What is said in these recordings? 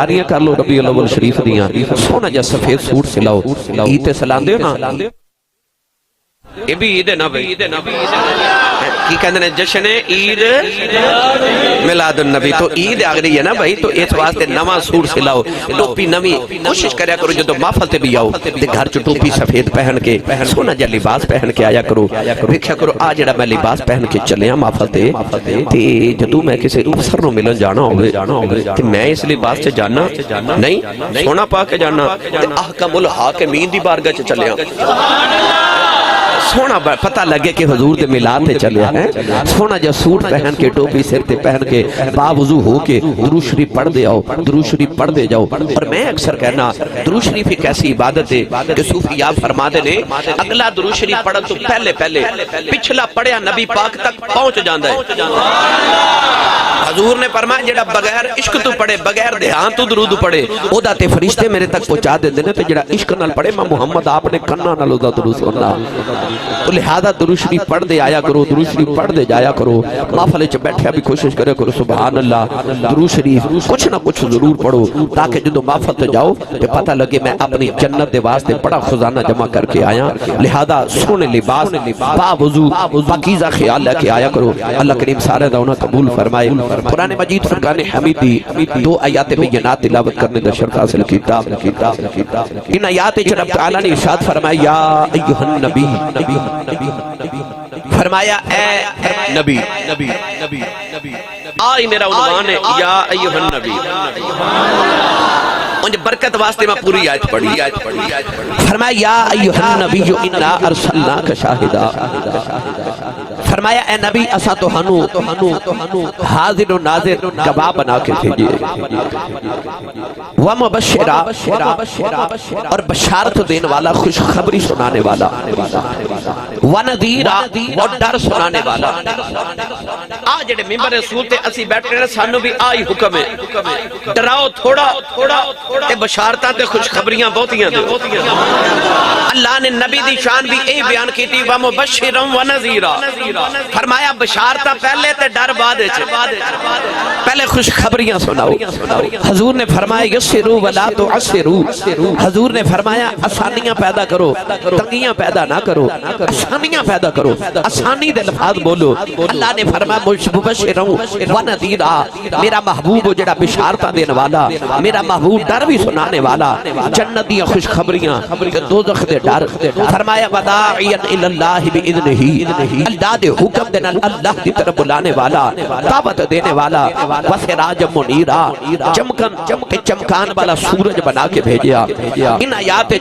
تیاریاں کر لو ربیع الاول شریف دیاں سونا جا سفید سوٹ سلاؤ عید تے سلام دیو نا یہ بھی عید ہے نا بھئی کی کہندے نے جشن عید میلاد النبی تو عید آ گئی ہے نا بھائی تو اس واسطے نواں سوٹ سلاؤ ٹوپی نویں کوشش کریا کرو جدو محفل تے بھی آؤ تے گھر چ ٹوپی سفید پہن کے سونا جا لباس پہن کے آیا کرو دیکھیا کرو آ جڑا میں لباس پہن کے چلیا محفل تے جدو میں کسی افسر نو ملن جانا ہوے تے میں اس لباس سے جانا نہیں سونا پا کے جانا تے احکم الحاکمین دی بارگاہ چ چلیا سونا پتہ لگے کہ حضور دے میلاد تے چلے ہیں سونا جا سوٹ پہن کے ٹوپی سر تے پہن کے باوضو ہو کے درود شریف پڑھ دے آؤ درود شریف پڑھ دے جاؤ اور میں اکثر کہنا درود شریف ایک ایسی عبادت ہے کہ صوفیاء فرما دے نے اگلا درود شریف پڑھن تو پہلے پچھلا پڑھیا نبی پاک تک پہنچ جاندا ہے حضور نے فرمایا جڑا بغیر عشق تو پڑھے بغیر دھیان تو درود پڑھے او دا تے فرشتے میرے تک پہنچا دیندے نے تے جڑا عشق نال پڑھے میں محمد آپ نے کنا نال او دا درود سننا تو لہذا درود شریف پڑھ دے آیا کرو درود شریف پڑھ دے جایا کرو محفل وچ بیٹھے بھی کوشش کرے کرو سبحان اللہ درود شریف کچھ نہ کچھ ضرور پڑھو تاکہ جدو محفل تے جاؤ تے پتہ لگے میں اپنی جنت دے واسطے بڑا خزانہ جمع کر کے آیا لہذا سونے لباس با وضو پاکیزہ خیال لے کے آیا کرو اللہ کریم سارے دعونا قبول فرمائے قرآن مجید فرقان حمیدی 2 آیات بینات تلاوت کرنے دا شرف حاصل کیتا ان آیات رب تعالیٰ نے ارشاد فرمایا یا ایھا النبی فرمایا اے نبی آئی میرا عنوان ہے یا ایھا النبی انجھے برکت واسطے میں پوری آیت پڑھی فرمایا یا ایھا النبی انا ارسلناک شاہدا فرمایا اے نبی اسا تو ہنو حاضر و ناظر گواہ بنا کے بھیجئے ومبشرہ اور بشارت دین والا خوشخبری سنانے والا ونذیرہ اور ڈر سنانے والا آج جڑے ممبر رسول تے اسی بیٹھ رہے سانو بھی آئی حکم ہے ڈراؤ تھوڑا تے بشارتاں تے خوشخبریاں بہتیاں دے اللہ نے نبی دی شان بھی اے بیان کی تھی ومبشرہ ونذیرہ فرمایا بشارتہ پہلے تے ڈر بعد پہلے خوشخبریاں سناؤ حضور نے فرمایا یسرو ولا تعسرو حضور نے فرمایا آسانیاں پیدا کرو تنگیاں پیدا نہ کرو آسانیاں پیدا کرو آسانی دے لفظ بولو اللہ نے فرمایا مبشرا ونذیرا میرا محبوب جڑا بشارتہ دینے والا میرا محبوب ڈر بھی سنانے والا جنت دی خوشخبریاں دوزخ دے ڈر فرمایا وداعیا الی اللہ باذنہ اللہ دے حکم دینا اللہ دی طرف بلانے والا دعوت دینے والا وسراج منیرا چمکان والا سورج بنا کے بھیجیا ان آیات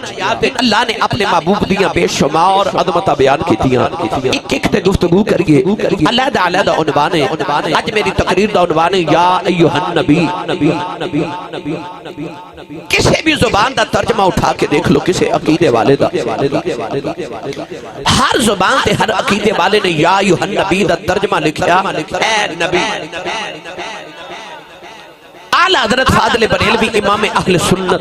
اللہ نے اپنے محبوب دیاں بے شمار عظمتہ بیان کی دیاں ایک ایک تے گفتگو کریے علیحدہ عنوان ہے آج میری تقریر دا عنوان ہے یا ایھا النبی کسی بھی زبان دا ترجمہ اٹھا کے دیکھ لو کسی عقیدے والے دا ہر زبان تے ہر عقیدے والے نے یا ایھا النبی دا ترجمہ لکھیا اے نبی اعلی حضرت فاضل بریلوی امام اہل سنت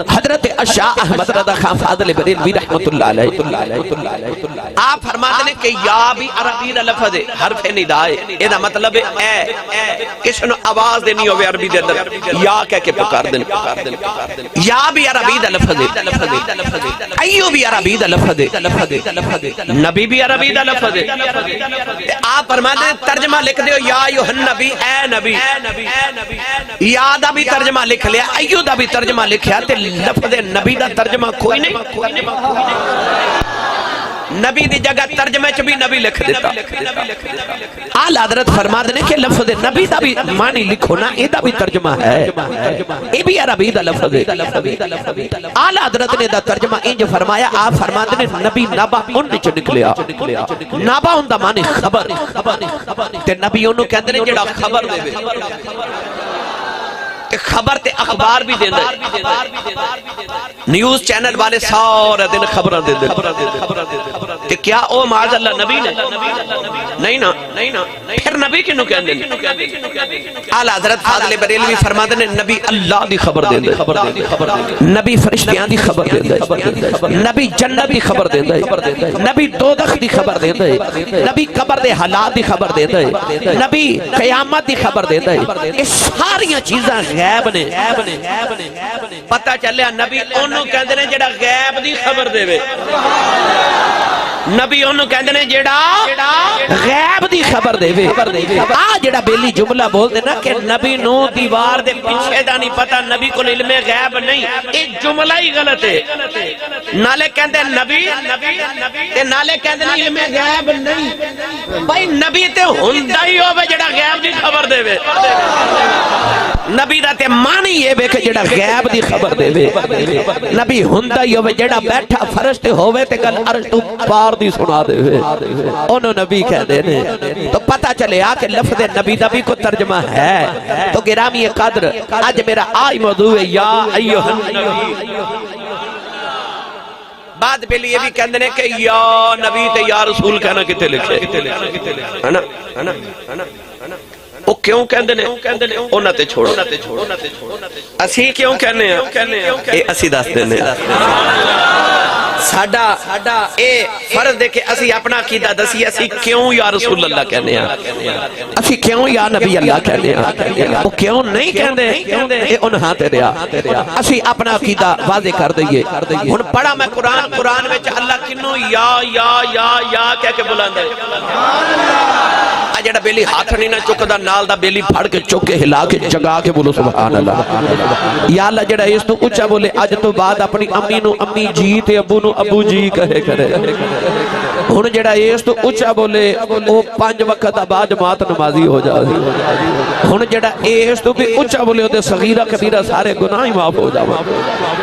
حضرت اشاہ احمد رضا خان فاضل بریلوی رحمت اللہ علیہ آپ فرماتے ہیں کہ یا بھی عربی دا لفظ ہے حرف ندا ہے یہ دا مطلب ہے اے کسی نے آواز دینی ہوئے عربی دے اندر یا کہہ کے پکار دیں یا بھی عربی دا لفظ ہے ایو بھی عربی دا لفظ ہے نبی بھی عربی دا لفظ ہے آپ فرماتے ہیں ترجمہ لکھ دے یا ایھا النبی اے نبی یا دا بھی ترجمہ لکھ لیا ایو دا بھی ترجمہ لکھیا تے لفظ نبی دا ترجمہ کوئی نہیں نبی دی جگہ ترجمہ چ بھی نبی لکھ دیتا اعلی حضرت فرماتے ہیں کہ لفظ نبی دا بھی معنی لکھو نا یہ دا بھی ترجمہ ہے یہ بھی عربی دا لفظ ہے اعلی حضرت نے دا ترجمہ انج فرمایا آپ فرماتے ہیں نبی نبا ان چ نکلیا نبا ان دا معنی خبر تے نبی انہوں کہندے نے جڑا خبر دے خبر تے اخبار بھی دے نیوز چینل والے سارے دن خبریں دے تے کیا او معاذ اللہ نبی نے نہیں نا پھر نبی کنوں کہندے نے اعلی حضرت فاضل بریلوی فرماتے نے نبی اللہ دی خبر دیندے نبی فرشتیاں دی خبر دیندے نبی جنت دی خبر دیندے نبی دوزخ دی خبر دیندے نبی قبر دے حالات دی خبر دیندے نبی قیامت دی خبر دیندے یہ ساری چیزاں غیب نے پتہ چلیا نبی اونوں کہندے نے جڑا غیب دی خبر دے نبی انہوں کہندے نے جڑا غیب دی خبر دے جڑا بیلی جملہ بول دے نا کہ نبی نو دیوار دے پیچھے دا نہیں پتا نبی کو علم غیب نہیں یہ جملہ ہی غلط ہے نالے کہندے نبی تے نالے کہندے علم غیب نہیں بھائی نبی تے ہوندا ہی ہوے جڑا غیب دی خبر دے نبی دا تے معنی یہ بے کہ جڑا غیب دی خبر دے نبی ہوندا ہی ہوے جڑا بیٹھا فرش تے ہوے تے گل عرش تو پار دی سنا دے انہوں نبی کہہ دے نے تو پتہ چلے آ کہ لفظ نبی نبی کو ترجمہ ہے تو گرامی قدر آج میرا آئی موضوع ہے یا ایوہ النبی بعد پہلے یہ بھی کہندے نے کہ یا نبی تے یا رسول کہنا کتے لکھے ہے نا وہ کیوں کہندے نے اونا تے چھوڑو اسی کیوں کہنے ہیں اے اسی دس دینے ساڑا اے فرض دے کہ اسی اپنا عقیدہ دسی اسی کیوں یا رسول اللہ کہنے ہیں اسی کیوں یا نبی اللہ کہنے ہیں وہ کیوں نہیں کہندے اے انہاں تے رہا اسی اپنا عقیدہ واضح کر دئیے ہن پڑھا میں قرآن میں اللہ کنوں یا کہہ کے بلاندے جڑا بیلی ہاتھ نہیں نہ چکدا نال دا بیلی پھڑ کے چک کے ہلا کے جگا کے بولو سبحان اللہ یا اللہ جڑا اس تو اونچا بولے اج تو بعد اپنی امی نو امی جی تے ابو نو ابو جی کہے کرے ہن جڑا اس تو اونچا بولے او 5 وقت بعد جماعت نمازی ہو جائے ہن جڑا اس تو بھی اونچا بولے او تے صغیرہ کبیرہ سارے گناہ ہی معاف ہو جاوے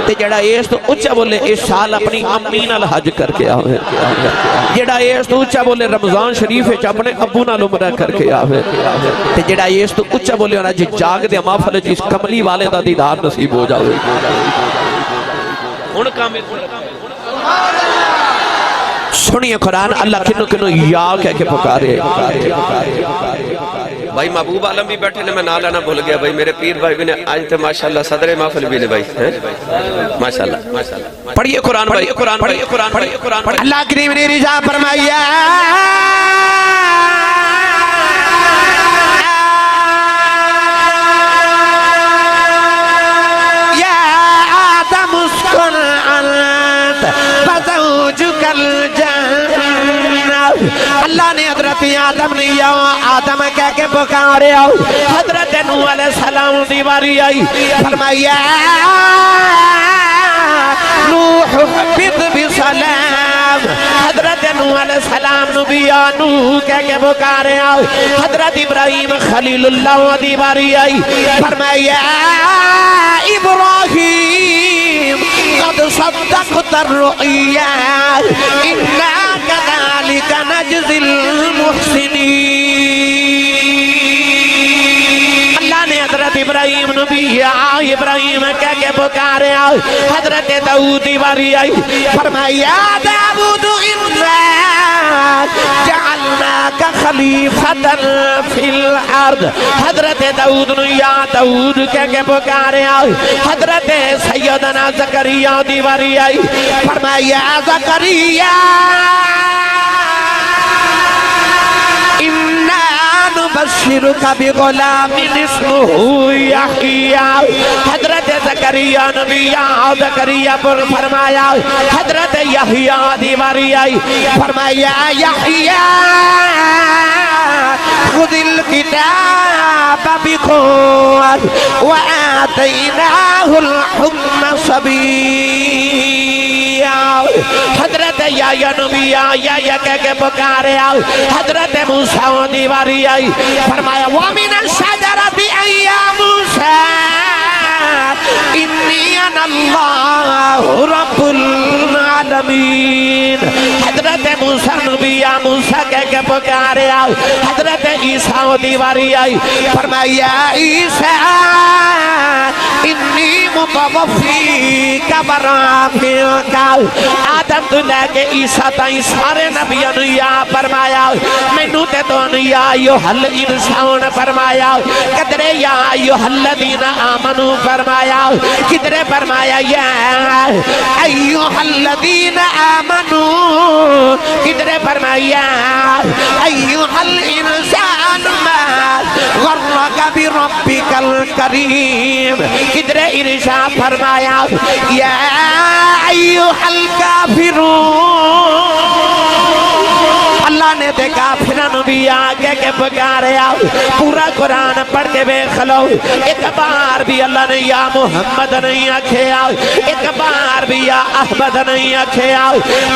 تے جڑا اس تو اونچا بولے اس سال اپنی امی نال حج کر کے آوے جڑا اس تو اونچا بولے رمضان شریف وچ اپنے ابو نال عمرہ کر کے آوے تے جڑا اس تو اونچا بولے ہونا جی جاگ دے محفل جس کملی والے دا دیدار نصیب ہو جاوے ہن کامل سنیے قرآن اللہ کنو یا کہہ کے پکارے بھائی محبوب عالم بھی بیٹھے نے میں نہ لینا بھول گیا بھائی میرے پیر بھائی بھی نے آج تے ماشاءاللہ صدر محفل بھی نے بھائی ماشاءاللہ پڑھئے قرآن بھائی قرآن اللہ کریم نے رضا فرمایا اللہ نے حضرت آدم نے یا آدم کہہ کے پکارے حضرت نوح علیہ السلام دیواری آئی فرمایا نوح بد بسلام حضرت نوح علیہ السلام نبی یا نوح کہہ کے پکارے حضرت ابراہیم خلیل اللہ دیواری آئی فرمایا ابراہیم قد صدقت الرؤیا انا كذلك نجزي المحسنين اللہ نے حضرت ابراہیم نبی ابراہیم کہہ کے پکارے حضرت داؤد دیواری آئی فرمایا داؤد انا جعلناك خلیفۃ فی الارض حضرت داؤد یا داؤد کہہ کے پکارے حضرت سیدنا زکریا دیواری آئی فرمایا زکریا نبشرک بغلام اسمہ یحییٰ حضرت زکریا نبی زکریا پر فرمایا حضرت یحییٰ دیواری آئی فرمایا یحییٰ خذ الکتاب بقوة وآتیناہ الحکم صبیّا حضرت یا نبی یا کہہ کے پکارے حضرت موسیٰ دیواری آئی فرمایا وَمِنَ الشَّجَرَةِ أَيَّا مُوسَىٰ إِنِّي أَنَا اللَّهُ رَبُّ الْعَالَمِينَ حضرت موسیٰ نبی یا موسیٰ کہہ کے پکارے حضرت عیسیٰ دیواری آئی فرمایا عیسیٰ إِنِّي وفیک برافیک آدم تو لے کے عیسیٰ تائیں سارے نبیوں نے یا فرمایا مینوں تے تو یا ایھا الانسان فرمایا کدرے یا ایھا الذین آمنوا فرمایا کدرے فرمایا یا ایھا الذین آمنوا کدرے فرمایا ایھا الانسان ما غرک بربک الکریم کدرے ارشاد فرمایا یا ایھا الکافرون اللہ نے دے کافرانو بھی آگے کے پکاریا پورا قرآن پڑھ کے بے خلو ایک بار بھی اللہ نے یا محمد نہیں آکھیا ایک بار بھی یا احمد نہیں آکھیا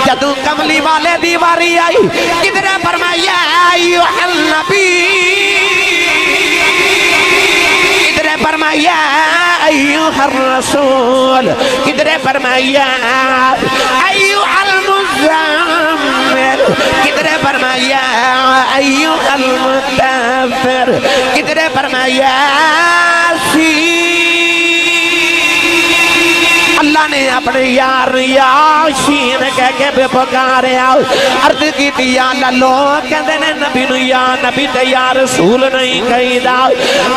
جدو کملی والے دیواری آئی کدھر فرمایا ایوہ النبی کدھر فرمایا ایوہ الرسول کدھر فرمایا ایوہ المزمل کدھر فرمایا ایوہ المدثر کدھر فرمایا اللہ نے اپنے یار یاشین کہہ کے بے پکاریا عرض کی تھی یا اللہ لوگ کہتے ہیں نبی نو یا نبی تے یا رسول نہیں کہی دا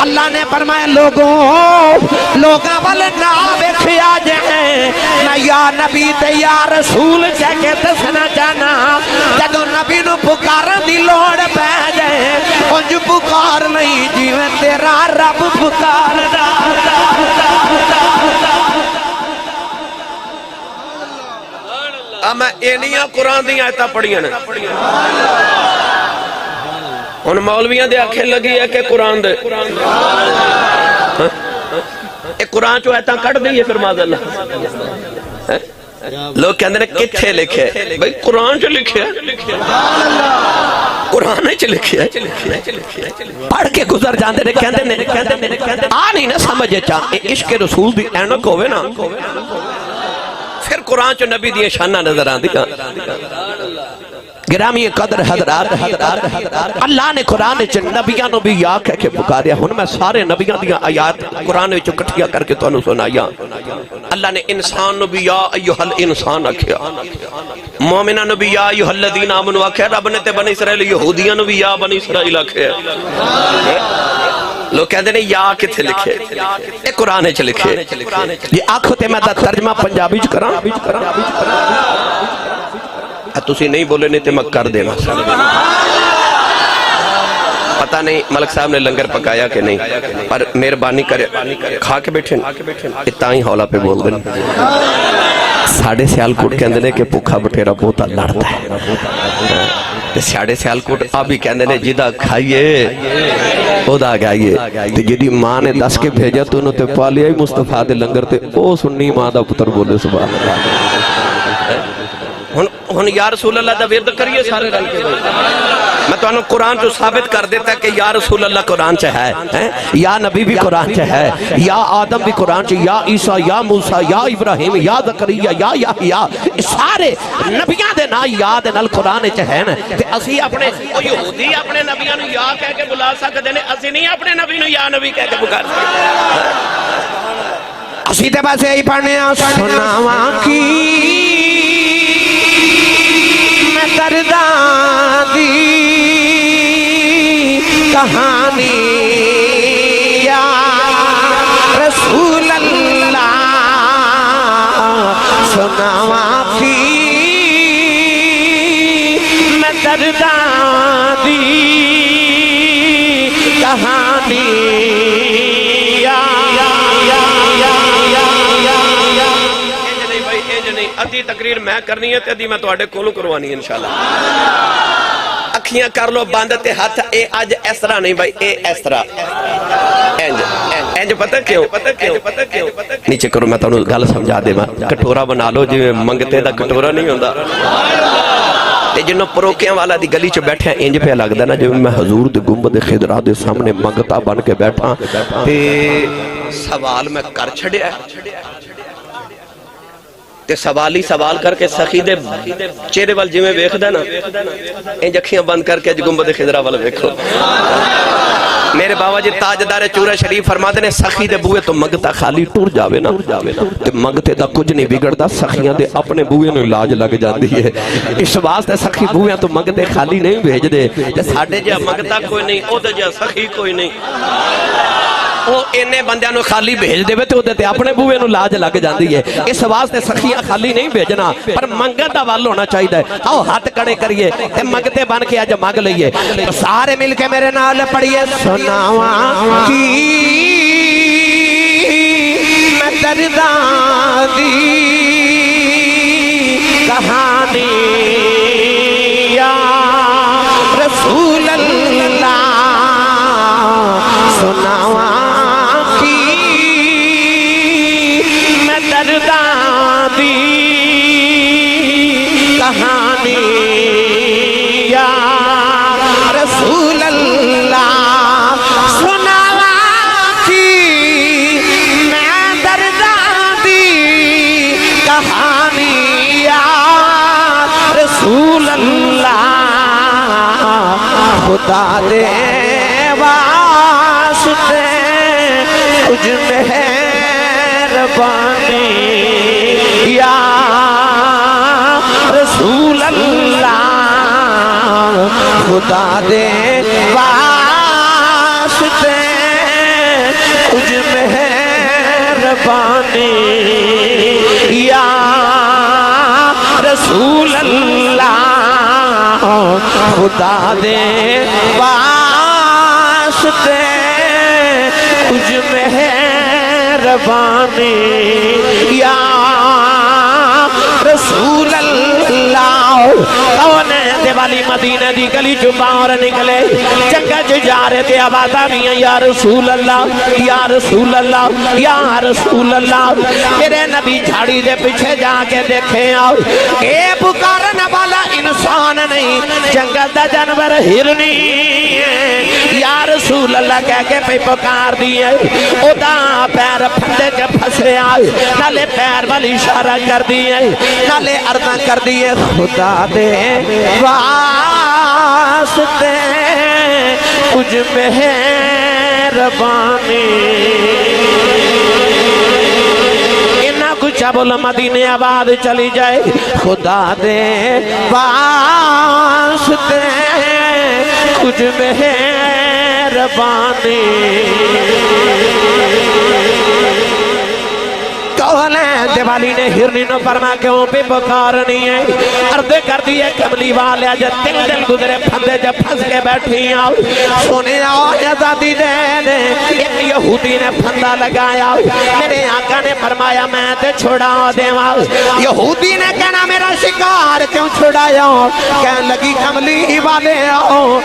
اللہ نے فرمایا لوگاں والے نہ بیکھیا جائیں نہ یا نبی تے یا رسول کہہ کے دسنا جانا جدو نبی نو پکارن دی لوڑ پہ جائے انج پکار نہیں جیویں تیرا رب پکار دا میں اینیاں قرآن دی آیتاں پڑھیاں نے ان مولویاں دے آنکھیں لگی ہے کہ قرآن دے ایک قرآن چو آیتاں کٹ دی ہے پھر ماذا اللہ لوگ کہندے نے کتھے لکھے بھئی قرآن چو لکھے قرآن چو لکھے پڑھ کے گزر جاندے نے کہندے آ نہیں نہ سمجھے چاہ عشق رسول دی اینک ہوئے نا پھر قرآن چو نبی دیئے شانہ نظر آن دیا گرامی قدر حضرات اللہ نے قرآن چو نبیاں نو بھی یا کہہ کے پکاریا ہن میں سارے نبیاں دیا آیات قرآن چو کٹھیا کر کے تو انہوں سنایا اللہ نے انسان نو بھی یا ایوہ الانسان آکھیا مومنہ نو بھی یا ایوہ الذین آمنوا آکھیا رب نے تے بنی اسرائیل یہودیاں نو بھی یا بنی اسرائیل آکھیا لوگ کہتے ہیں یا کتھے لکھے ایک قرآن چ لکھے یہ آنکھوں تے میں دا ترجمہ پنجابی چ کراں تسی نہیں بولے نہیں تے میں کر دینا پتہ نہیں ملک صاحب نے لنگر پکایا کہ نہیں پر مہربانی کرے کھا کے بیٹھے اتنا ہی حولا پہ بول دیں ساڑھے سیال کوٹ کے اندر کہ پکھا بٹھیرا بہتا لڑتا ہے ساڑھے سیال کوٹ آبی کے اندر جدہ کھائیے خود آگے آئیے جدی ماں نے دس کے بھیجا تو انہوں تے پالیا ہی مصطفیٰ دے لنگر تے او سنی ماں دا پتر بولے سبحان اللہ ہن یا رسول اللہ دا ورد کریے سارے رل کے میں تو انہوں قرآن جو ثابت کر دیتا کہ یا رسول اللہ قرآن چاہ ہے یا نبی بھی قرآن چاہ ہے یا آدم بھی قرآن چاہ یا عیسیٰ یا موسیٰ یا ابراہیم یا زکریا یا یحییٰ سارے نبیاں دے نا یاد نال قرآن چاہ ہے نا تے اسی اپنے یہودی اپنے نبیاں نو یا کہہ کے بلا سکتے ہیں اسی نہیں اپنے نبی نو یا نبی کہہ کے پکار سکتے اسی تے بس یہی پڑھنے سناواں کی دردان دی کہانی یا رسول اللہ سناواں کی میں دردان دی کہانی ادھی تقریر میں کرنی ہے تے ادھی میں تو آڑے کولو کروانی ہے انشاءاللہ اکھیاں کر لو باندھتے ہاتھ اے آج اس طرح نہیں بھائی اے اس طرح اینج پتہ کیوں نیچے کرو میں تو انہوں گل سمجھا دے میں کٹورا بنا لو جو منگتے دا کٹورا نہیں ہوندہ تے جنہوں پروکیاں والا دی گلی چو بیٹھے ہیں انج پہ لگ دینا جو میں حضور دی گنبد خضرا دے سامنے منگتا بن کے بیٹھا تے سوال میں کر چھڑیا تے سوالی سوال کر کے سخی دے چہرے وال جویں ویکھدا نا انج اکھیاں بند کر کے گنبد خضرا وال ویکھو میرے بابا جی تاجدار چورا شریف فرماتے نے سخی دے بوئے تو مگتا خالی ٹور جاوے نا تے مگتے دا کچھ نہیں بگڑتا سخیاں دے اپنے بوئے نو علاج لگ جاندی ہے اس واسطے سخی بوئے تو مگتے خالی نہیں بھیج دے تے ساڑھے جا مگتا کوئی نہیں او دے جا سخی کوئی نہیں وہ انہیں بندیاں نو خالی بھیج دے تو تے اپنے بوئے نو لاج لگ جاندی ہے اس واسطے سخیاں خالی نہیں بھیجنا پر منگت دا وال ہونا چاہیے آؤ ہاتھ کڑے کریے تے منگتے بن کے آج مانگ لئیے سارے مل کے میرے نال پڑھیے سناواں کی میں درداں دی کہانی یا رسول اللہ سناواں کہانی یا رسول اللہ سناواں کی میں درداں دی کہانی یا رسول اللہ خدا دے واسطے کچھ مہربانی یا رسول اللہ خدا دے واسطے کچھ مہربانی یا رسول اللہ خدا دے واسطے کچھ مہربانی یا رسول اللہ کون دیوالی مدینہ دی گلی چپاور نکلے چکج جا رہے تھے آواز آمین یا رسول اللہ یا رسول اللہ یا رسول اللہ میرے نبی جھاڑی دے پیچھے جا کے دیکھیں آؤ اے پکارنے والا انسان نہیں جنگل دا جانور ہرنی یا رسول اللہ کہہ کے پہ پکار دیئے او دا پیر پھندے کے پھسے آئے نالے پیر والی اشارہ کر دیئے نالے عرضہ کر دیئے خدا دے واسطے کچھ مہربانی انہا کچھ بولا مدینے آباد چلی جائے خدا دے واسطے کچھ مہربانی دیوالی نے ہرنی نو فرما کیوں پہ پکارنی ہے عرض کر دیئے کملی والے جب دل دل گزرے پھندے جب پھنس کے بیٹھی آؤ سونے آؤ عزادی دے دے ایک یہودی نے پھندہ لگایا میرے آقا نے فرمایا میں تے چھوڑا دے یہودی نے کہنا میرا شکار کیوں چھوڑایا کہنے لگی کملی والے آؤ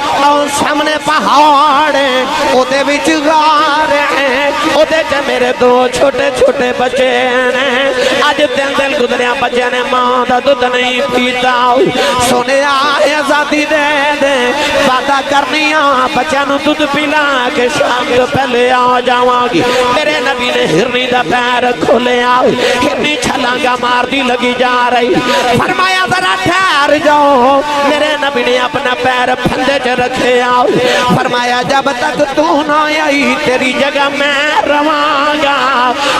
سامنے پہاڑ ہیں او دے وچ غار ہیں او دے جے میرے دو چھوٹے چھوٹے بچے آج دل دل گزریا بچے نے ماں دا دودھ نہیں پیتا سونے آئے آزادی دے دے وعدہ کرنیا بچے نو دودھ پلا کے شام تو پہلے آ جاواں گی میرے نبی نے ہرنی دا پیر کھولے آؤ ہرنی چھلانگا مار دی لگی جا رہی فرمایا ذرا ٹھہر جاؤ میرے نبی نے اپنا پیر پھندے چ رکھے آؤ فرمایا جب تک تو نہ آئی تیری جگہ میں رواں گا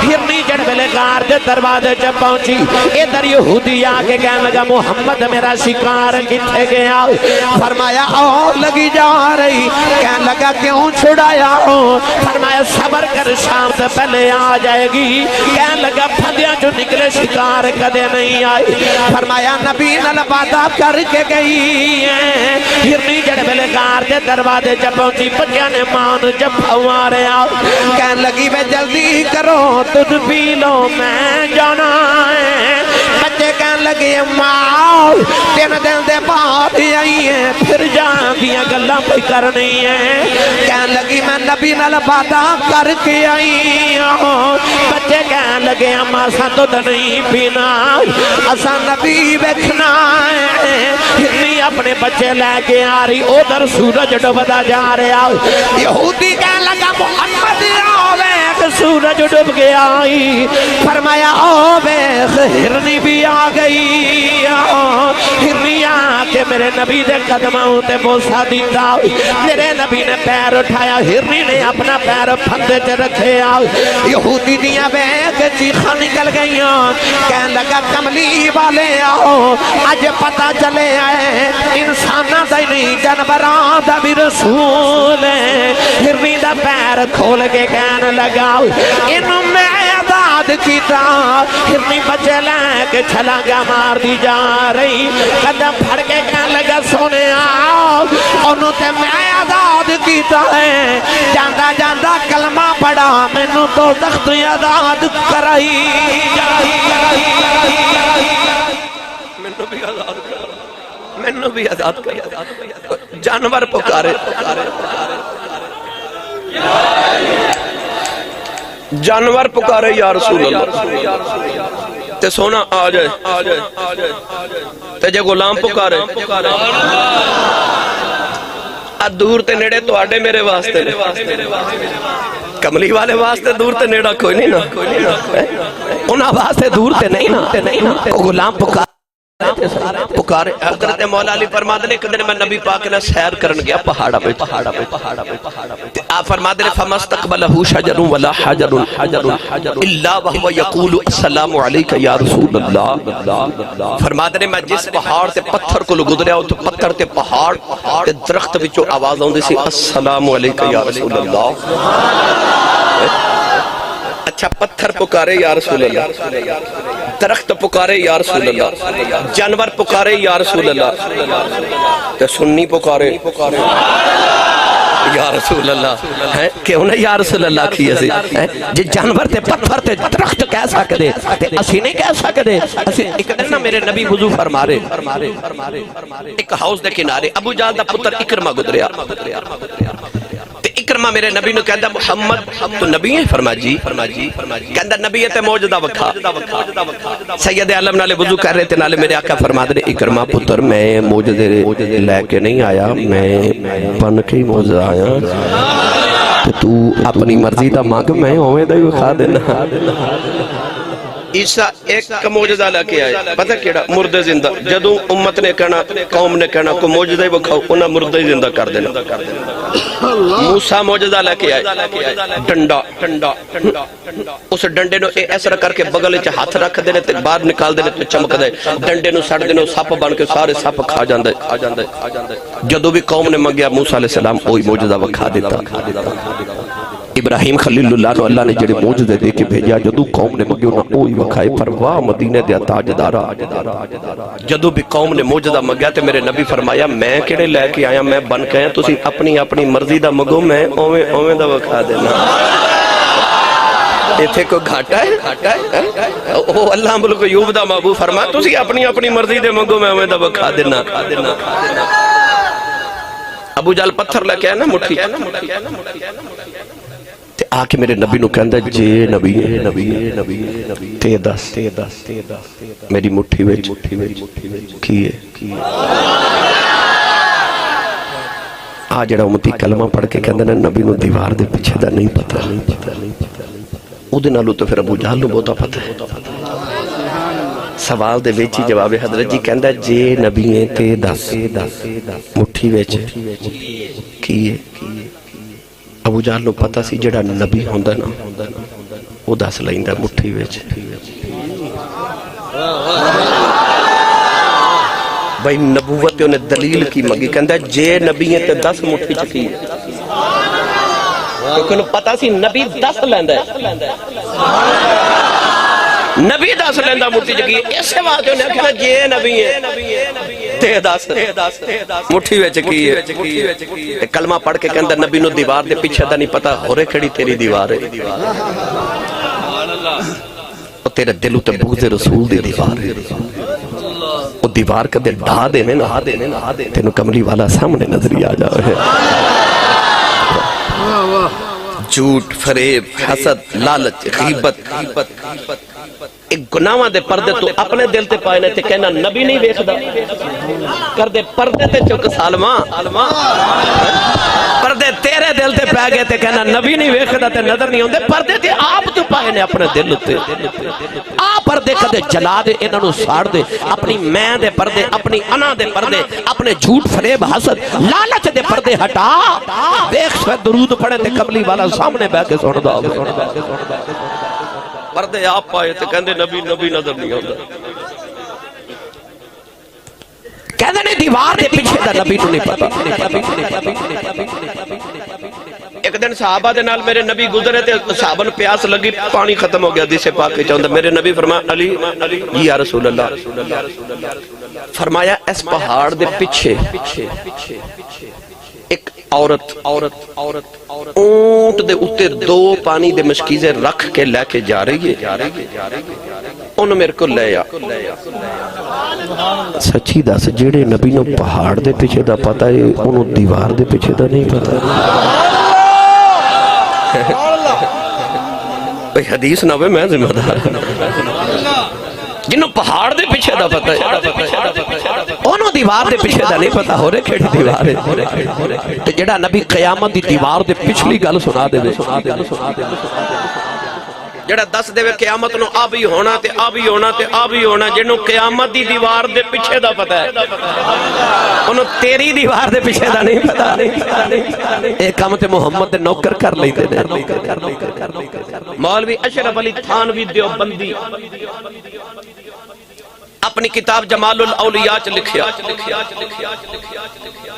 ہرنی جڑ بلے گار دے دروازے جب پہنچی ادھر یہودی آگے کہنے لگا محمد میرا شکار کتھے گیا فرمایا آؤ لگی جا رہی کہنے لگا کیوں چھڑایا فرمایا صبر کر شام سے پہلے آ جائے گی کہنے لگا پھندیاں جو نکلے شکار کدے نہیں آئی فرمایا نبی نل وعدہ کر کے گئی ہیں ہرنی جڑ بلے گار دے دروازے جب پہنچی بچیاں نے مان جب پھوارے آؤ کہنے لگی میں جلدی کرو تجھ پی لو میں جانا ہے بچے کہنے لگے ماں تین دن دے بعد آئی ہیں پھر جان دیا گلہ پہ کرنی ہے کہنے لگی میں نبی نال وعدہ کر کے آئی ہوں بچے کہنے لگے اما سا دودھ نہیں پینا اسا نبی بیٹھنا ہے ہرنی اپنے بچے لے کے آ رہی ادھر سورج ڈوبدا جا رہا یہودی کہنے لگا محمد آوے سورج ڈوب گیا فرمایا او بیخ ہرنی بھی آ گئی ہرنی آ کے میرے نبی دے قدموں تے بوسا دیتا میرے نبی نے پیر اٹھایا ہرنی نے اپنا پیر پھندے تے رکھے یہودی دیاں بیگ چیخاں نکل گئیاں کہنے لگا کملی والے آؤ آج پتہ چلے آئے انسانہ دا نہیں جانوراں دا بھی رسول ہے ہرنی دا پیر کھول کے کہنے لگا انہوں میں آزاد کیتا ہرنی بچے لے کے چھلانگا مار دی جا رہی قدم پھڑ کے کہنے لگا سونے آؤ انہوں تے میں آزاد کیتا ہے جاندہ جاندہ کلمہ پڑا مینوں تو تخت آزاد کرائی مینوں بھی آزاد کر جانور پکارے جانور پکارے یا رسول اللہ تے سونا آ جائے تے جے غلام پکارے دور تے نیڑے تو آڈے میرے واسطے کملی والے واسطے دور تے نیڑا کوئی نہیں نا انہاں واسطے دور تے نہیں نا غلام پکارے حضرت مولا علی فرماتے نے ایک دن میں نبی پاک نے سیر کرن گیا پہاڑا پہ آپ فرماتے نے فَمَسْتَقْبَلَهُ شَجَرٌ وَلَا حَجَرٌ إِلَّا وَهُوَ يَقُولُ السَّلَامُ عَلَيْكَ يَا رسول اللہ فرماتے نے میں جس پہاڑ تے پتھر کو گزریا تو پتھر تے پہاڑ تے درخت وچوں آواز آوندی سی السلام علیکہ یا رسول اللہ اچھا پتھر پکارے یا رسول اللہ درخت پکارے یا رسول اللہ جانور پکارے یا رسول اللہ تے سنی پکارے یا رسول اللہ کیوں نہ یا رسول اللہ کیے سے جی جانور تے پتھر تے درخت کہہ سکتے تے اسی نہیں کہہ سکتے ایک دن نا میرے نبی وضو فرما رہے ایک ہاؤس دے کنارے ابو جہل دا پتر اکرمہ گزریا اکرمہ میرے نبی نے کہندا محمد تو نبی ہے فرما جی کہندا نبی ہے تے موجودہ وکھا سید عالم نالے وضو کر رہے تھے نالے میرے آقا فرما دے اکرمہ پتر میں موجودے لے کے نہیں آیا میں بن کے ہی موجودہ آیا تو اپنی مرضی دا مانگ میں ہوئے دا ہی وکھا دینا عیسیٰ ایک موجزہ لے کے آئے پتہ کیڑا مردے زندہ جدو امت نے کہنا قوم نے کہنا کو موجزہ ہی بکھاؤ انہاں مردے زندہ کر دینا موسیٰ موجزہ لے کے آئے ڈنڈا اس ڈنڈے نو ایسا کر کے بغل چا ہاتھ رکھ دینے تے باہر نکال دینے تے چمک دے ڈنڈے نو سڑ دینے ساپ بن کے سارے ساپ کھا جاندے جدو بھی قوم نے منگیا موسیٰ علیہ السلام اوہی موجزہ وکھا دیتا ابراہیم خلیل اللہ نو اللہ نے جڑے موجزے دے کے بھیجا جدو قوم نے مگے انہاں اوہی وکھائے پر واہ مدینہ دیا تاجدارا جدو بھی قوم نے موجزہ مگیا تے میرے نبی فرمایا میں کڑے لے کے آیا میں بن کے آیا تسی اپنی مرضی دا مگو میں اوے دا وکھا دینا ایتھے کو گھاٹا ہے او اللہ ملک یوب دا محبوب فرمایا تسی اپنی مرضی دے مگو میں اوے دا وکھا دینا ابو جہل پتھر لے کے آیا نا مٹھی آکے میرے نبی نو کہندہ جے نبی تے دس میری مٹھی ویچ کیے آجڑا امتی کلمہ پڑھ کے کہندہ نا نبی نو دیوار دے پیچھے دا نہیں پتا او دن آلو تو پھر ابو جہل نو بہتا پتا ہے سوال دے ویچی جواب حضرت جی کہندہ جے نبی تے دس مٹھی ویچ کیے ابو جہل نو پتا سی جڑا نبی ہوندہ نا وہ دس لائندہ مٹھی ویچ بھائی نبوت انہیں دلیل کی مگی کہندہ جے نبی ہیں تے 10 مٹھی چکی کیونکہ انہوں پتا سی نبی 10 لیندہ ہے نبی 10 لیندہ مٹھی چکی ایسے واقعہ انہیں کہنا جے نبی ہیں تے 10 مٹھی وے چکی ہے کلمہ پڑھ کے کہندہ نبی نو دیوار دے پیچھے دا نہیں پتا ہو رے کھڑی تیری دیوار ہے اور تیرے دلو تے بغض رسول دی دیوار ہے وہ دیوار کا دل ڈھا دینے نا تینو کملی والا سامنے نظری آ جاؤ ہے جھوٹ فریب حسد لالچ غیبت ایک گناہاں دے پردے تو اپنے دل تے پائے تے کہنا نبی نہیں ویکھدا کر دے پردے تے چک سالماں پردے تیرے دل تے پہ گئے تے کہنا نبی نہیں ویکھدا تے نظر نہیں ہوندے پردے تے آپ تو پائے نے اپنے دل تے آپ پردے کدے جلا دے انہاں نوں ساڑ دے اپنی میں دے پردے اپنی انا دے پردے اپنے جھوٹ فریب حسد لالچ دے پردے ہٹا دیکھ سوے درود پڑھے تے قبلی والا سامنے بیٹھ کے سن دا پردے آپ پائے تے کہندے نبی نبی نظر نہیں آندا کہندے نے دیوار دے پیچھے دا نبی نوں نہیں پتا ایک دن صحابہ دے نال میرے نبی گزرے تے صحابہ نوں پیاس لگی پانی ختم ہو گیا حدیث پاک وچ آندا میرے نبی فرمایا علی یا رسول اللہ فرمایا اس پہاڑ دے پیچھے ایک عورت اونٹ دے اتے دو پانی دے مشکیزیں رکھ کے لے کے جا رہی ہے انہوں میرے کو لے آ سچی دس جیڑے نبی نو پہاڑ دے پیچھے دا پتا ہے انہوں دیوار دے پیچھے دا نہیں پتا حدیث نہ ہوئے میں ذمہ دار جنہوں پہاڑ دے پیچھے دا پتا ہے انہوں دیوار دے پیچھے دا نہیں پتا ہو رہے کھیڑی دیوار ہے تو جڑا نبی قیامت دی دیوار دے پچھلی گل سنا دے جڑا دس دے قیامت نو آ بھی ہونا تے آ بھی ہونا تے آ بھی ہونا جنہوں قیامت دی دیوار دے پیچھے دا پتا ہے انہوں تیری دیوار دے پیچھے دا نہیں پتا ایک کام تے محمد دے نوکر کر لئی دے مولوی اشرف علی تھانوی دیوبندی اپنی کتاب جمال الاولیاء چ لکھیا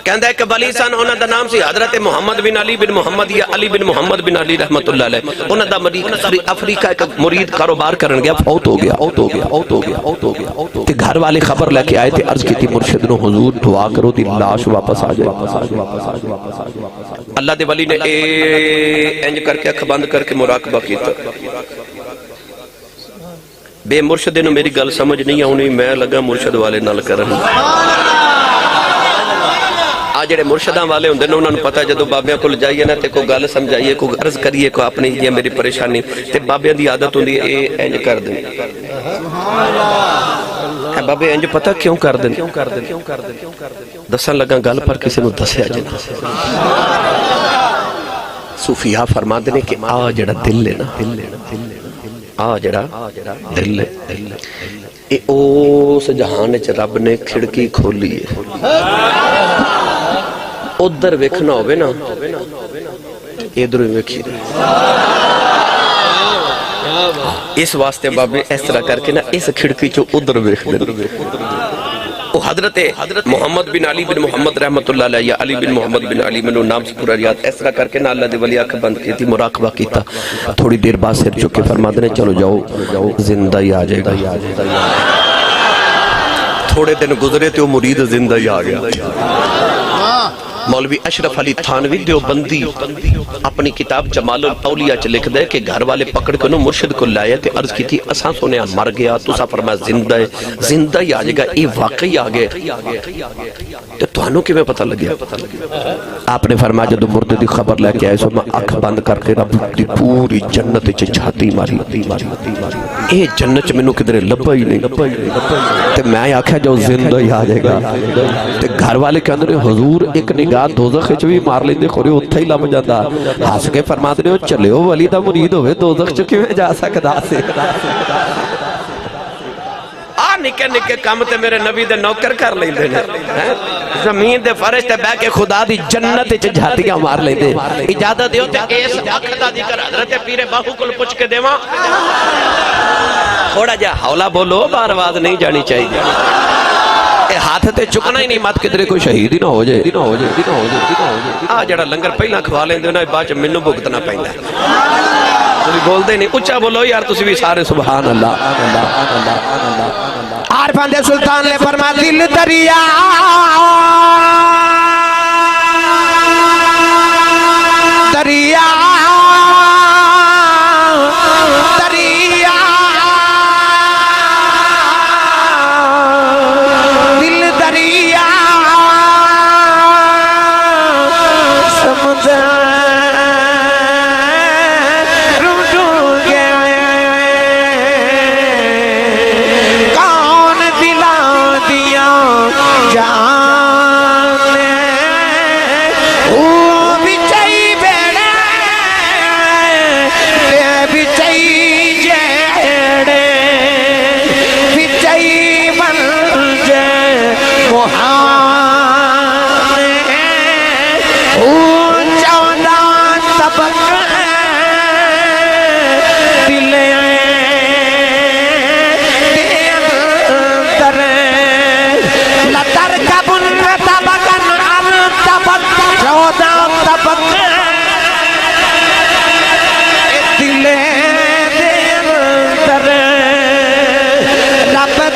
کہندا ہے کہ ولی سن انہاں دا نام سی حضرت محمد بن علی بن محمد یا علی بن محمد بن علی رحمت اللہ علیہ انہاں دا افریقہ ایک مرید کاروبار کرن گیا فوت ہو گیا تے گھر والے خبر لے کے آئے تھے عرض کی تھی مرشد نو حضور دعا کرو دی لاش واپس آ جائے اللہ دے ولی نے انج کر کے اکھ بند کر کے مراقبہ کیتا بے مرشد نو میری گل سمجھ نہیں آنی میں لگا مرشد والے نال کرن آج جڑے مرشداں والے ہوندے نے انہاں نوں پتہ جدوں بابیاں کول جائیے نا تے کوئی گل سمجھائیے کوئی عرض کریے کوئی اپنی یہ میری پریشانی تے بابیاں دی عادت ہوندی اے انج کر دیں بابے انج پتہ کیوں کر دیں دسن لگا گل پر کسی نوں دسیا جنا صوفیاء فرماندے نے کہ آ جڑا دل ہے نا آ جڑا دل ہے اے اس جہان وچ رب نے کھڑکی کھولی ہے ادھر ویکھنا ہوے نا ادھر ویکھی اس واسطے بابے اس طرح کر کے نا اس کھڑکی چوں ادھر ویکھ دے وہ حضرت محمد بن علی بن محمد رحمت اللہ علیہ یا علی بن محمد بن علی میں نام سے پورا یاد اس طرح کر کے نا اللہ دے ولی آنکھ بند کی تھی مراقبہ کیتا تھوڑی دیر بعد سر چکے فرماتے نے چلو جاؤ زندہ ہی آ جائے گا تھوڑے دن گزرے تو مرید زندہ ہی آ گیا مولوی اشرف علی تھانوی دیوبندی اپنی کتاب جمال الاولیاء چ لکھ دے کہ گھر والے پکڑ کے انہوں مرشد کو لائے تے عرض کی تھی اساں سونے مر گیا تو سا فرمایا زندہ ہی آ جائے گا یہ واقعی آ گئے تو تھانوں کی میں پتہ لگیا آپ نے فرمایا جدو مردے دی خبر لے کے آئے سو میں اکھ بند کر کے رب دی پوری جنت چ جھاتی ماری اے جنت چ مینوں کدھر لبا ہی نہیں تے میں آکھیا جو زندہ ہی آ جائے گا تے گھر والے کے اندر حضور ایک نگاہ دوزخ وچ بھی مار لیندے خورے اوتھے ہی لب جاندا ہس کے فرماتے نے چلو ولی دا مرید ہوئے دوزخ چ کیویں جا سکدا سی نکے نکے کام تے میرے نبی دے نوکر کر لیندے نے زمین دے فرش تے بیٹھ کے خدا دی جنت وچ جھاتیاں مار لیندے اجازت دیو تے اس اکھ دا ذکر حضرت پیر باہو کول پوچھ کے دیواں تھوڑا جا ہولا بولو بار آواز نہیں جانی چاہیے ہاتھ تے چکنا ہی نہیں مت کدھر کوئی شہید ہی نہ ہو جائے آ جڑا لنگر پہلا کھوا لیندے نا بعد چ مینوں بھگتنا پیندا تسی بول دے نہیں اونچا بولو یار تسی بھی سارے سبحان اللہ عارفان دے سلطان نے فرمایا دل دریا دریا دریا دل دریا سمجھ جان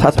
7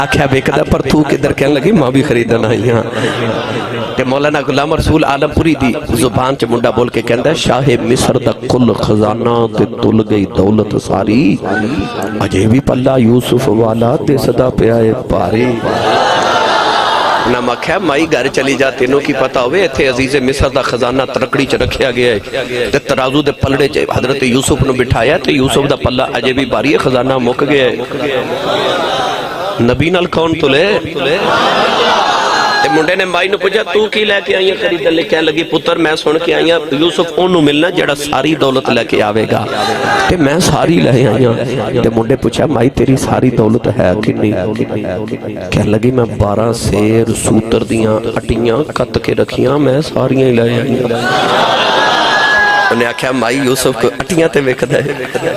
آکھیا بیکدہ پر تو کدھر کہنے لگی ماں بھی خریدنا ہی ہاں تے مولانا غلام رسول عالم پوری دی زبان چ منڈا بول کے کہندا ہے شاہ مصر دا کل خزانہ تے تل گئی دولت ساری اجے بھی پلہ یوسف والا تے صدا پہ آئے پاری نہ مکھیا مائی گھر چلی جا تینوں کی پتہ ہوئے تھے عزیز مصر دا خزانہ ترکڑی چ رکھیا گیا ہے تے ترازو دے پلڑے چ حضرت یوسف نو بٹھایا تے یوسف دا پلہ اجے بھی باری ہے خزانہ مک گیا ہے نبی نال کون تلے تے منڈے نے مائی نو پوچھا تو کی لے کے آئیاں خریدن لے کہنے لگی پتر میں سن کے آئیاں یوسف انہوں ملنا جڑا ساری دولت لے کے آوے گا تے میں ساری لے آئیاں تے منڈے پوچھا مائی تیری ساری دولت ہے کنی کہنے لگی میں 12 سیر سوتر دیاں اٹیاں کت کے رکھیاں میں ساریاں لے آئیاں انہیں آکھیا مائی یوسف کو اٹیاں تے ویک دے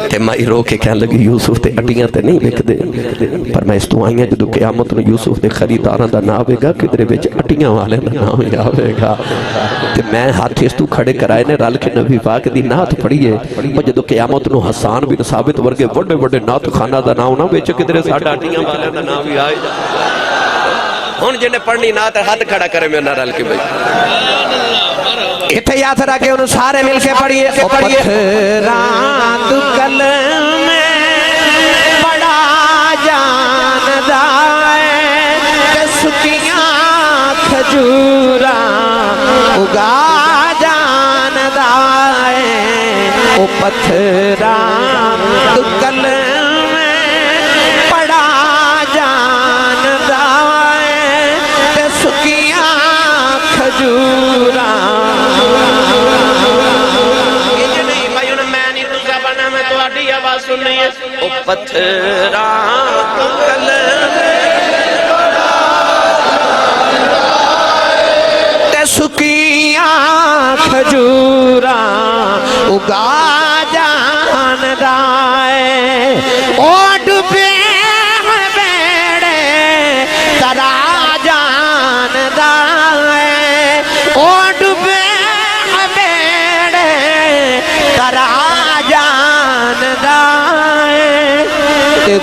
تے مائی رو کے کہنے لگی یوسف تے اٹیاں تے نہیں ویک دے پر میں اس تو آئیاں جدو قیامت میں یوسف تے خریداراں دا نہ آوے گا کدھرے وچ اٹیاں والے دا نہ آوے گا تے میں ہاتھ اس تو کھڑے کرائے نے رل کے نبی پاک دی نعت پڑھیے اور جدو قیامت نو حسان بن ثابت ورگے بڑے بڑے نعت خانہ دا نہ ہونا وچ کدھرے ساڈا اٹیاں والے دا نہ بھی آئے ہن جنے پڑھنی نعت ہاتھ کھڑا کرے میں نہ رل کے بھائی اتھے یاد رکھے انہوں سارے مل کے پڑھیے پتھراں دکل میں بڑا جاندہ ہے کہ سکیاں کھجوراں اگا جاندہ ہے او پتھراں دکل میں بڑا جاندہ ہے کہ سکیاں کھجوراں سنیے او پتھراں دکل تے سکیاں کھجوراں اگا جاندہ ہے او ڈبے بیڑے ترا جاندہ ہے او ڈبے بیڑے ترا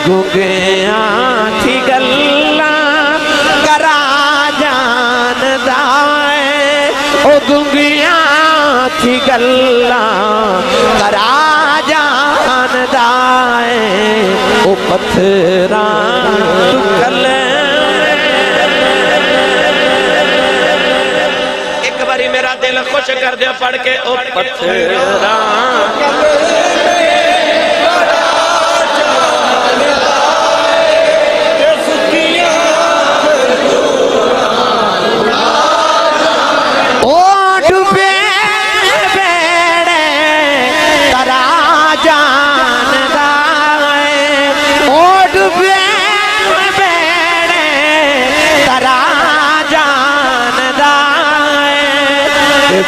گنگیاں تھی گلاں کرا جاندہ ہے او گنگیاں تھی گلاں کرا جاندہ ہے او پتھراں دکل ایک باری میرا دل خوش کر دیا پڑھ کے او پتھراں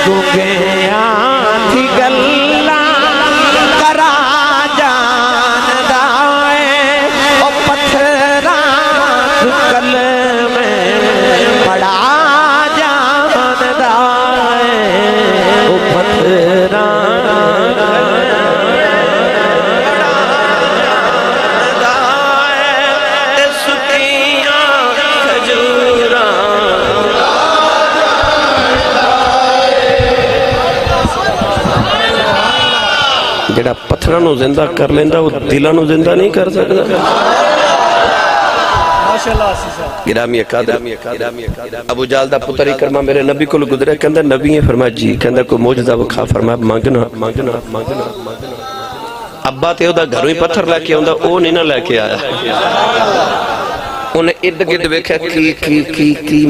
گنگیاں تھی گلاں کرا جاندہ ہے او پتھراں دکل میں بڑا جاندہ ہے او پتھراں جڑا پتھراں نو زندہ کر لیندا وہ دلاں نو زندہ نہیں کر سکدا گرامی اکادر ابو جال دا پتر اکرمہ میرے نبی کو گزرے کہندا نبی نے فرمایا جی کہندا کوئی معجزہ وکھا فرمایا مانگنا ابا تے او دا گھروں ہی پتھر لے کے آندا او نہیں نہ لے کے آیا انہیں ارد گرد ویکھیا کی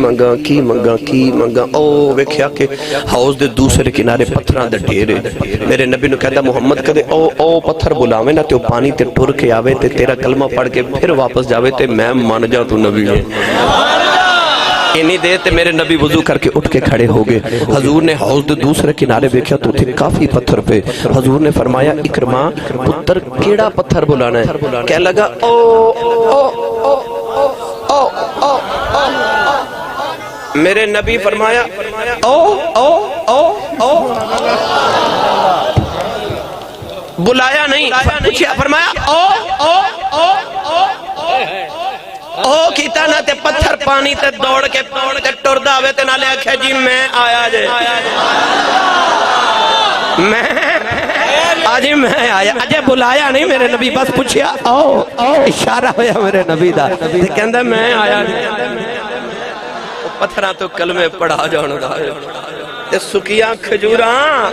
منگا او ویکھیا کہ ہاؤس دے دوسرے کنارے پتھراں دے ڈھیرے میرے نبی نے کہتا محمد کدے او پتھر بلاوے نا تے او پانی تے ٹر کے آوے تے تیرا کلمہ پڑھ کے پھر واپس جاوے تے میں مان جاؤں تو نبی ہے انہی دے تے میرے نبی وضو کر کے اٹھ کے کھڑے ہو گئے حضور نے حوض دے دوسرے کنارے بیکھیا تو تھے کافی پتھر پہ حضور نے فرمایا اکرمہ پتر کیڑا پتھر بلانا ہے کہہ لگا میرے نبی فرمایا بلایا نہیں فرمایا او کیتا نا تے پتھر پانی تے دوڑ کے ٹردا ہوئے تے نالے آکھے جی میں آیا جے میں آجی میں آیا اجے بلایا نہیں میرے نبی بس پوچھیا او اشارہ ہویا میرے نبی دا تے کہندا میں آیا پتھراں تو کلمے پڑھا جان دا تے سکیاں کھجوراں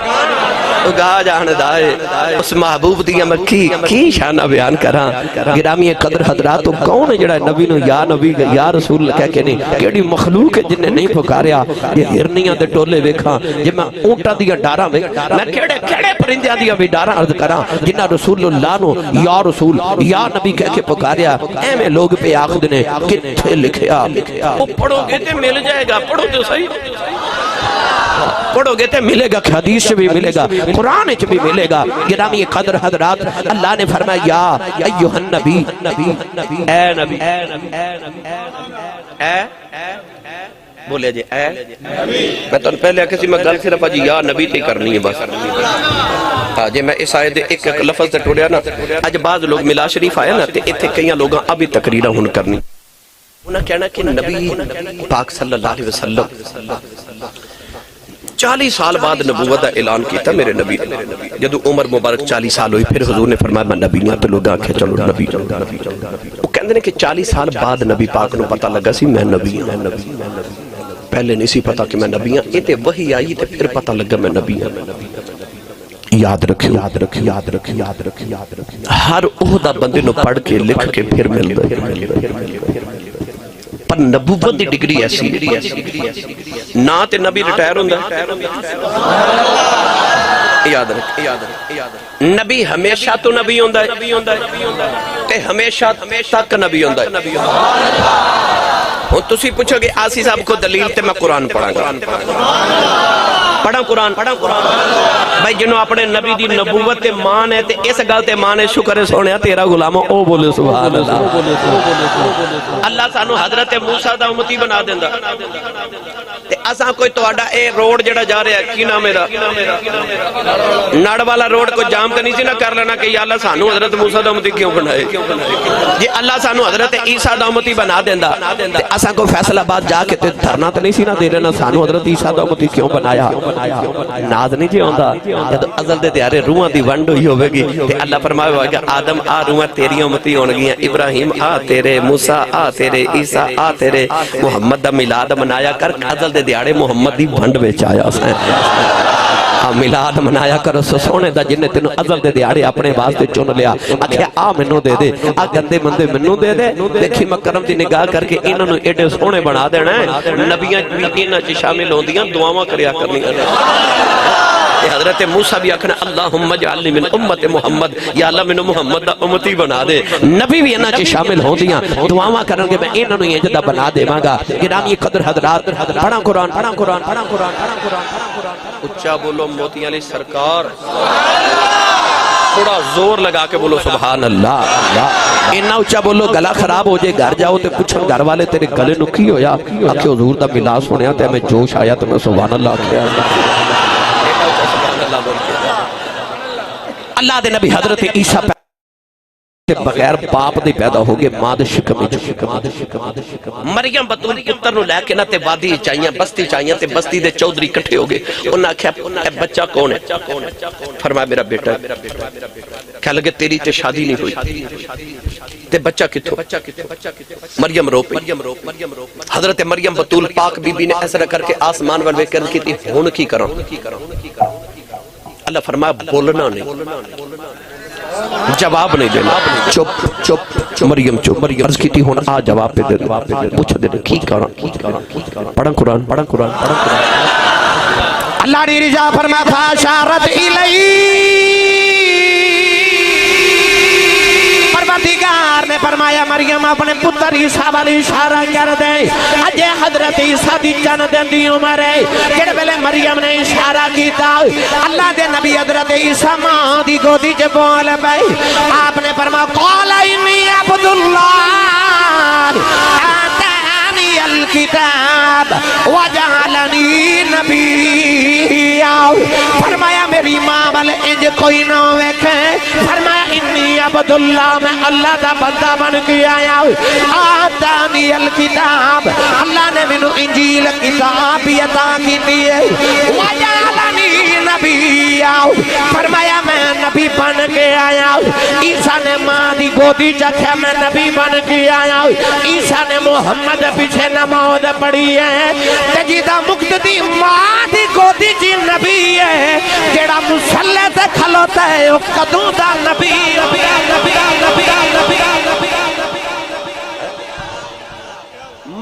اگا جان دائے اس محبوب دیا میں کی شانہ بیان کراں گرامی قدر حضرات تو کون ہے جڑا نبی نو یا نبی یا رسول کہہ کے نہیں کیڑی مخلوق ہے جن نے نہیں پکاریا یہ ہرنیاں دے ٹولے ویکھاں جب میں اونٹاں دیا ڈاراں ویکھاں میں کیڑے پرندیاں دیا بھی ڈاراں عرض کراں جنہ رسول اللہ نو یا رسول یا نبی کہہ کے پکاریا اے میں لوگ پہ آخد نے کتھے لکھیا وہ پڑھو گے تے مل جائے گا پڑھو تو صحیح پڑھو گے تے ملے گا حدیث بھی ملے گا قرآن بھی ملے گا گرامی قدر حضرات اللہ نے فرمایا یا ایوہ النبی اے نبی اے بولے جی اے میں تو پہلے کسی میں گل صرف جی یا نبی تے کرنی ہے بس جی میں اس آیت ایک لفظ تے ٹوڑیا نا اج بعض لوگ ملا شریف آیا نا تے ایتھے کئیاں لوگاں ابھی تقریرہ ہن کرنی انہاں کہنا کہ نبی پاک صلی اللہ علیہ وسلم 40 سال بعد نبوت دا اعلان کیتا میرے نبی جدو عمر مبارک 40 سال ہوئی پھر حضور نے فرمایا میں نبی نہیں تو لوگ آنکھیں چلو نبی وہ کہندے نے کہ 40 سال بعد نبی پاک نو پتہ لگا سی میں نبی ہوں پہلے نہیں سی پتا کہ میں نبی ہوں یہ تے وحی آئی تے پھر پتہ لگا میں نبی ہوں یاد رکھو یاد رکھو یاد رکھو یاد رکھو یاد رکھو ہر عہدہ بندے نو پڑھ کے لکھ کے پھر مل دے پر نبوت دی ڈگری ایسی نہ تے نبی ریٹائر ہوندا یاد رکھ نبی ہمیشہ تو نبی ہوندا تے ہمیشہ تک نبی ہوندا ہن تسی پوچھو گے آسی صاحب کو دلیل تے میں قرآن پڑھاں گا پڑھا قرآن بھائی جنہوں اپنے نبی دی نبوت تے مان ہے تے اس گل تے مان ہے شکر ہے سونے تیرا غلام او بولے سبحان اللہ اللہ سانو حضرت موسیٰ دا امتی بنا دیندا تے اساں کوئی تواڈا اے روڈ جڑا جا رہا ہے کی نام میرا نڑ والا روڈ کو جام تے نہیں سی نہ کر لینا کہ یا اللہ سانو حضرت موسیٰ دا امتی کیوں بنائے جی اللہ سانو حضرت عیسیٰ دا امتی بنا دیندا تے اساں کو فیصل آباد جا کے تے دھرنا تے نہیں سی نہ دے لینا سانو حضرت عیسیٰ دا امتی کیوں بنایا ناز نہیں جی ہوندہ جب ازل دے دیارے روحاں دی ونڈ ہوئی ہوئے گی تے اللہ فرمائے ہوئے گا آدم آ روحاں تیری امتی ہون گیا ابراہیم آ تیرے موسیٰ آ تیرے عیسیٰ آ تیرے محمد دا میلاد منایا کر ازل دے دیارے محمد دی ونڈ بیچ آیا سائن میلاد منایا کر سونے دا جنہیں تینوں ازل دے دیارے اپنے واسطے چن لیا آکھیا آ منو دے دے آ گندے مندے منو دے دے دیکھی مکرم دی نگاہ کر کے انہوں نے ایڈے سونے بنا دینا ہے نبیاں انہاں چ شامل ہوندیاں دعاواں کریا کرنی حضرت موسیٰ بھی اکھنا اللہم اجعلنی من امت محمد یا اللہ من محمد دا امتی بنا دے نبی بھی انہاں چ شامل ہوندیاں دعاواں کرن گے میں انہاں نوں انج دا بنا دیواں گا گرامی قدر حضرات پڑھا قرآن پڑھا قرآن پڑھا قرآن پڑھا قرآن اچھا بولو موتی علی سرکار تھوڑا زور لگا کے بولو سبحان اللہ انہا اچھا بولو گلا خراب ہو جائے گھر جاؤ تے پوچھن گھر والے تیرے گلے نکی ہو یا آکھے حضور دا ملاس ہونے آتے ہمیں جوش آیا تو میں سبحان اللہ کیا اللہ دے نبی حضرت عیسیٰ بغیر باپ دے پیدا ہو گئے ماں دے شکم مریم بطول پتر نو لے کے نہ تے وادی چاہیاں بستی چاہیاں تے بستی دے چودری کٹھے ہو گئے انہاں کہا اے بچہ کون ہے فرمایا میرا بیٹا کہا لگے تیری تے شادی نہیں ہوئی تے بچہ کتھو مریم رو پی حضرت مریم بطول پاک بی بی نے ایسا کر کے آسمان والوے کر کی تھی ہون کی کروں اللہ فرمایا بولنا نہیں جواب نہیں دینا چپ مریم چپ عرض کی تھی ہون آ جواب پہ دے پوچھ دے کی کروں پڑھا قرآن پڑھا قرآن اللہ نے رجا فرمایا فاشارت الی پروردگار نے فرمایا مریم اپنے پتر عیسیٰ والی اشارہ کر دے اجے حضرت عیسیٰ دی جن دن دی عمر ہے جڑے ویلے مریم نے اشارہ کیتا اللہ دے نبی حضرت عیسیٰ ماں دی گودی چ بول پے آپ نے فرمایا قال انی عبد اللہ آتانی الکتاب وجعلنی نبیا فرمایا میری ماں والے انج کوئی نہ ویکھے فرمایا انی عبداللہ میں اللہ دا بندہ بن کے آیا آتانی الکتاب اللہ نے منو انجیل کتاب عطا کی دیئے وجعلنی نبی آؤ فرمایا میں نبی بن کے آیا عیسیٰ نے ماں دی گودی چکھا میں نبی بن کے آیا عیسیٰ نے محمد پیچھے نماز پڑھی ہے تجیدہ مقتدی ماں دی گودی جی نبی ہے جیڑا مسلح سے کھلوتا ہے وہ قدوں دا نبی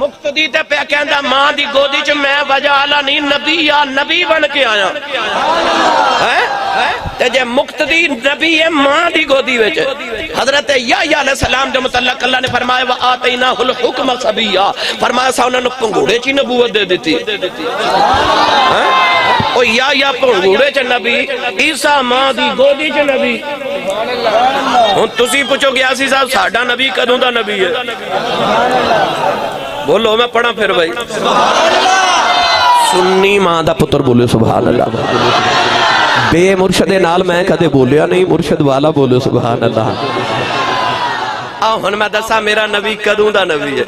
مقتدی تے پہ کہندا ماں دی گودی چ میں وجعلنی نبی یا نبی بن کے آیا تے جے مقتدی نبی ہے ماں دی گودی وچ حضرت یحییٰ علیہ السلام جو متعلق اللہ نے فرمایا وآتیناہ الحکم صبیا فرمایا سا انہوں نے پنگوڑے چی نبوت دے دیتی او یحییٰ پنگوڑے چ نبی عیسیٰ ماں دی گودی چ نبی ہن تسی پوچھو گیا سی صاحب ساڈا نبی کدوں دا نبی ہے بولو میں پڑھا پھر بھائی سنی ماں دا پتر بولے سبحان اللہ بے مرشد نال میں کدے بولیا نہیں مرشد والا بولے سبحان اللہ ہن میں دسا میرا نبی کدوں دا نبی ہے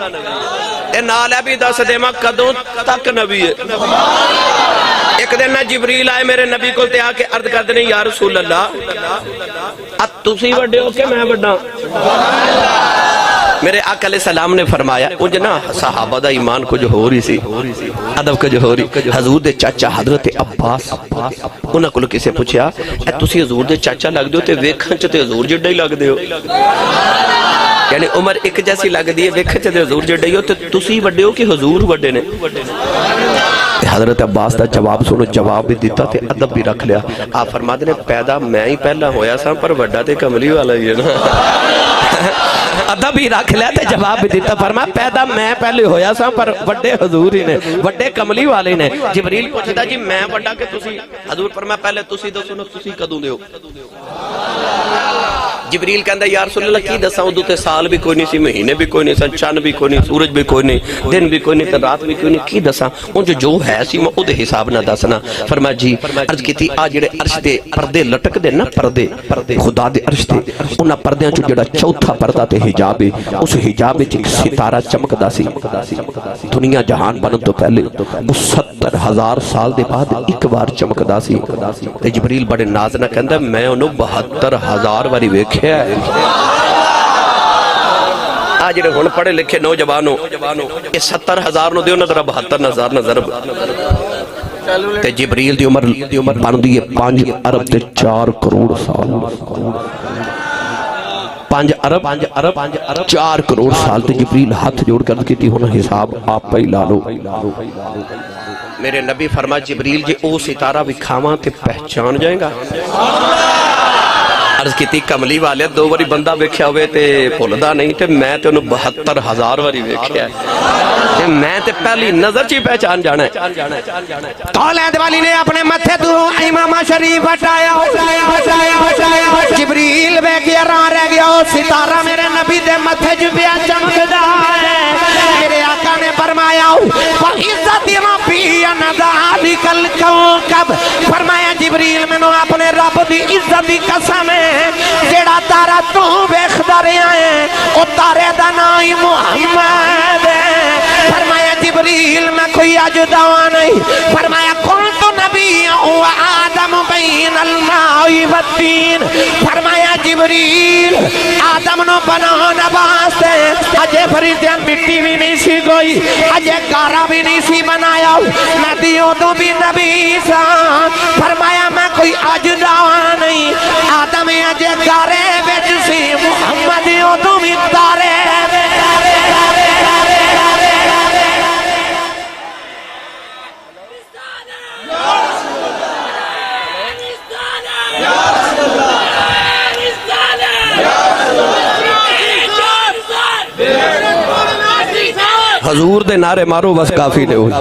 اے نال ہے بھی دس دے میں کدوں تک نبی ہے ایک دن جبریل آئے میرے نبی کو تے آ کے عرض کر دینے یا رسول اللہ اب تسی وڈے ہو کہ میں وڈا میرے آقا علیہ السلام نے فرمایا انج نا صحابہ دا ایمان کچھ ہو رہی سی ادب کچھ ہو رہی حضور دے چاچا حضرت عباس انہاں کو کسے پوچھیا اے تسی حضور دے چاچا لگ دیو تے ویکھن چ تے حضور جڑا ہی لگ دیو یعنی عمر ایک جیسی لگ دی ہے ویکھن چ تے حضور جڑا ہی ہو تے تسی وڈے ہو کہ حضور وڈے نے حضرت عباس دا جواب سنو جواب بھی دیتا تے ادب بھی رکھ لیا آپ فرما دے پیدا میں ہی پہلا ہویا سا پر وڈا تے کملی والا ہی ہے نا ادب ہی رکھ لیا تے جواب بھی دیتا فرما پیدا میں پہلے ہویا سا پر وڈے حضور ہی نے وڈے کملی والے نے جبریل پوچھتا جی میں وڈا کہ تسی حضور فرما پہلے تسی دو سنو تسی کدوں دیو جبریل کہندا یا رسول اللہ کی دساں ادو تے سال بھی کوئی نہیں سی مہینے بھی کوئی نہیں سن چند بھی کوئی نہیں سورج بھی کوئی نہیں دن بھی کوئی نہیں تے رات بھی کوئی نہیں کی دساں اون جو ہے سی میں او دے حساب نہ دسنا فرمایا جی عرض کیتی آ جڑے عرش دے پردے لٹک دے نا پردے خدا دے عرش تے انہاں پردیاں چ جڑا چوتھا پردہ تے حجاب ہے اس حجاب وچ ایک ستارہ چمکدا سی دنیا جہان بنن تو پہلے 70,000 سال دے بعد ایک بار چمکدا سی تے جبریل بڑے ناز نال کہندا میں اونوں 72,000 واری ویکھیا ہے آج جڑے ہن پڑھے لکھے نوجوانوں یہ 70,000 نو دیو نہ ذرا 72,000 نہ ضرب تے جبریل دی عمر بندی ہے 5 ارب تے 4 کروڑ سال 5 ارب 4 کروڑ سال تے جبریل ہاتھ جوڑ کر کیتی ہونا حساب آپ پہ لا لو میرے نبی فرما جبریل جی او ستارہ وکھاواں تے پہچان جائیں گا عرض کیتی کملی والے دو واری بندہ ویکھیا ہوئے تے بھولدا نہیں تے میں تے انہوں 72,000 واری ویکھیا ہے تے میں تے پہلی نظر چی پہچان جانا ہے قولید والی نے اپنے متھے تو امام شریف ہٹایا جبریل بے گیا راہ رہ گیا ستارہ میرے نبی دے متھے جو بیا چمکدا ہے میرے آقا نے فرمایا وَعِزَّتِ رَبِّي أَنَا ذَلِكَ الْكَوْكَبْ فرمایا جبریل میں نے اپنے رب دی عزت دی قسم ہے جیڑا تارا تو ویکھدا رہیا ہے او تارے دا نام محمد ہے فرمایا جبریل میں کوئی اجدوا نہیں فرمایا کنت نبی و آدم بین الماء والدین فرمایا جبریل آدم نو بنانا واسطے اجے فرشتیاں مٹی بھی نہیں سی گئی اجے گارا بھی نہیں سی بنایا میں دیوں تو بھی نبی سا فرمایا میں کوئی اجدوا نہیں آدم اجے گارے بچ سی محمد تو بھی تارے حضور دے نعرے مارو بس کافی دے ہوئی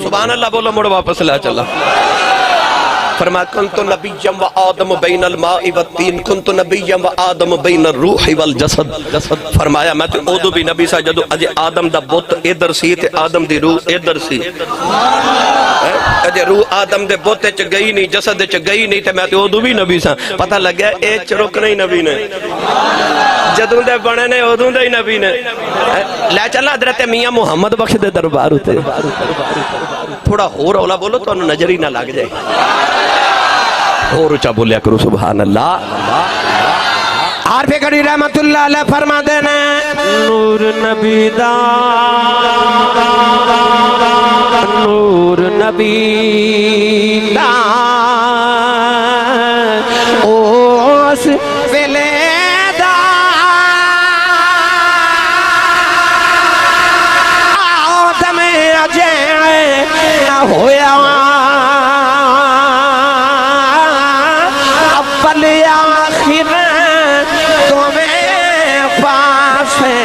سبحان اللہ بولو مڑ واپس لا چلا فرمایا کنت نبیا و آدم بین الماء والتین کنت نبیا و آدم بین الروح والجسد فرمایا میں تو ادو بھی نبی سا جدو اجے آدم دا بت ادھر سی تے آدم دی روح ادھر سی اجے روح آدم دے بت وچ گئی نہیں جسد وچ گئی نہیں تے میں تو ادو بھی نبی سا پتہ لگ گیا اے چرکنا ہی نبی نے جدوں دے بنے نے ادوں دے ہی نبی نے لے چلا حضرت میاں محمد بخش دے دربار ہوتے تھوڑا ہو رولا بولو تو نظر ہی نہ لگ جائے اور اچھا بولیا کرو سبحان اللہ عارف کری رحمت اللہ علیہ فرما دینا نور نبی دا نور نبی دا اوس ویلے دا آدم اجے نہ ہویا اول آخر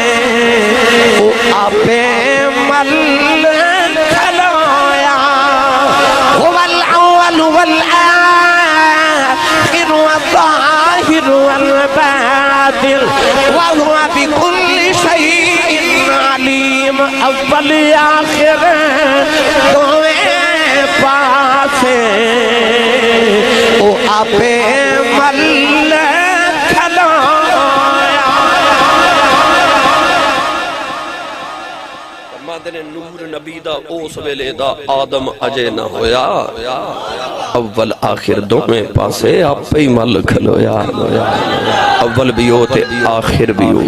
آپ مل کھلویا هو الأول والآخر والظاهر والباطن وهو بكل شيء عليم اول آخر تمہیں پاسے وہ آپ مل نور نبی دا اوس ویلے دا آدم اجے نہ ہویا اول آخر دوویں پاسے آپ ہی مل کھلویا اول بھی ہو تے آخر بھی ہو